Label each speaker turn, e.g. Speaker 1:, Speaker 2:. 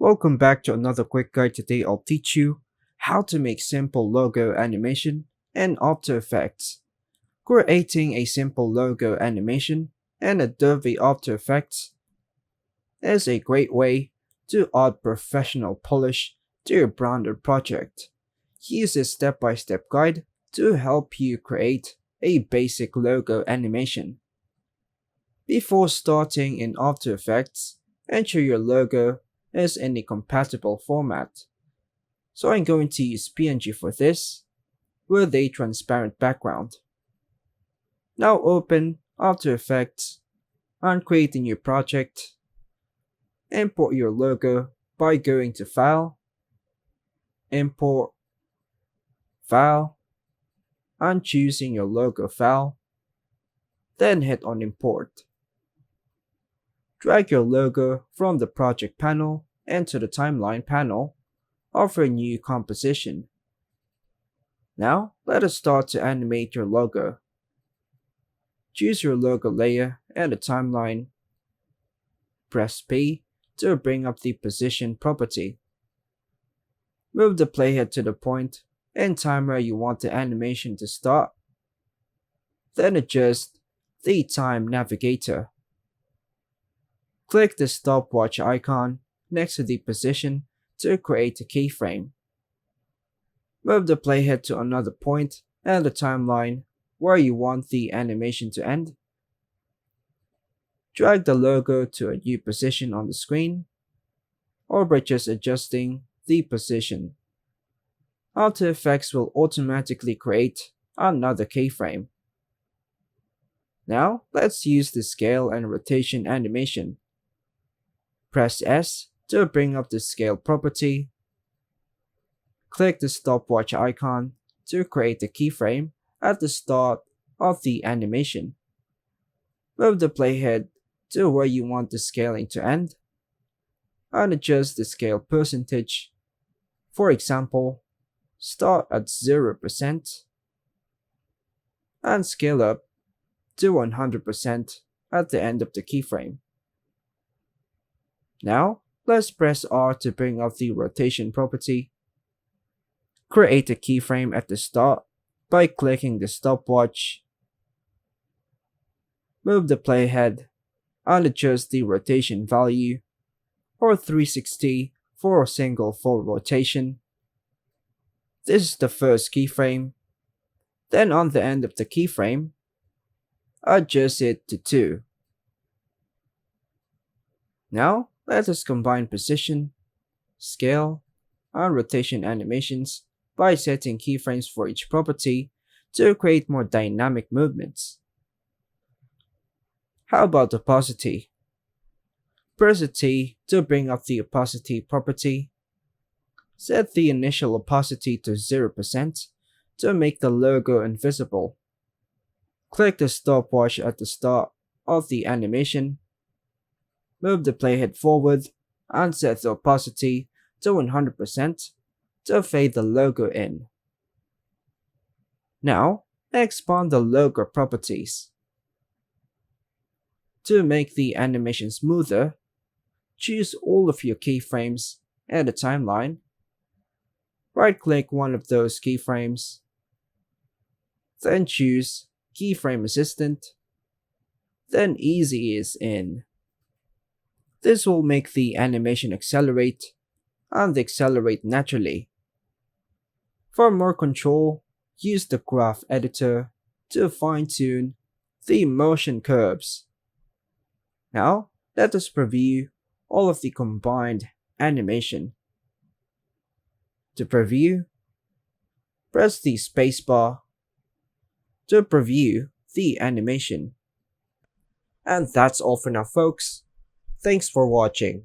Speaker 1: Welcome back to another quick guide. Today I'll teach you how to make simple logo animation in After Effects. Creating a simple logo animation in Adobe After Effects is a great way to add professional polish to your branded project. Use this step-by-step guide to help you create a basic logo animation. Before starting in After Effects, ensure your logo is in a compatible format. So I'm going to use PNG for this, with a transparent background. Now open After Effects and create a new project. Import your logo by going to File, Import, File, and choosing your logo file. Then hit on Import. Drag your logo from the project panel into the timeline panel of a new composition. Now, let us start to animate your logo. Choose your logo layer in the timeline. Press P to bring up the position property. Move the playhead to the point in time where you want the animation to start. Then adjust the time navigator. Click the stopwatch icon next to the position to create a keyframe. Move the playhead to another point in the timeline where you want the animation to end. Drag the logo to a new position on the screen, or by just adjusting the position. After Effects will automatically create another keyframe. Now, let's use the scale and rotation animation. Press S to bring up the scale property. Click the stopwatch icon to create a keyframe at the start of the animation. Move the playhead to where you want the scaling to end, and adjust the scale percentage. For example, start at 0% and scale up to 100% at the end of the keyframe. Now, let's press R to bring up the rotation property. Create a keyframe at the start by clicking the stopwatch. Move the playhead and adjust the rotation value, or 360 for a single full rotation. This is the first keyframe. Then on the end of the keyframe, adjust it to 2. Now, let us combine position, scale, and rotation animations by setting keyframes for each property to create more dynamic movements. How about opacity? Press T to bring up the opacity property. Set the initial opacity to 0% to make the logo invisible. Click the stopwatch at the start of the animation. Move the playhead forward and set the opacity to 100% to fade the logo in. Now, expand the logo properties. To make the animation smoother, choose all of your keyframes in the timeline. Right-click one of those keyframes. Then choose Keyframe Assistant. Then Ease Ease In. This will make the animation accelerate and accelerate naturally. For more control, use the graph editor to fine-tune the motion curves. Now, let us preview all of the combined animation. To preview, press the spacebar to preview the animation. And that's all for now, folks. Thanks for watching.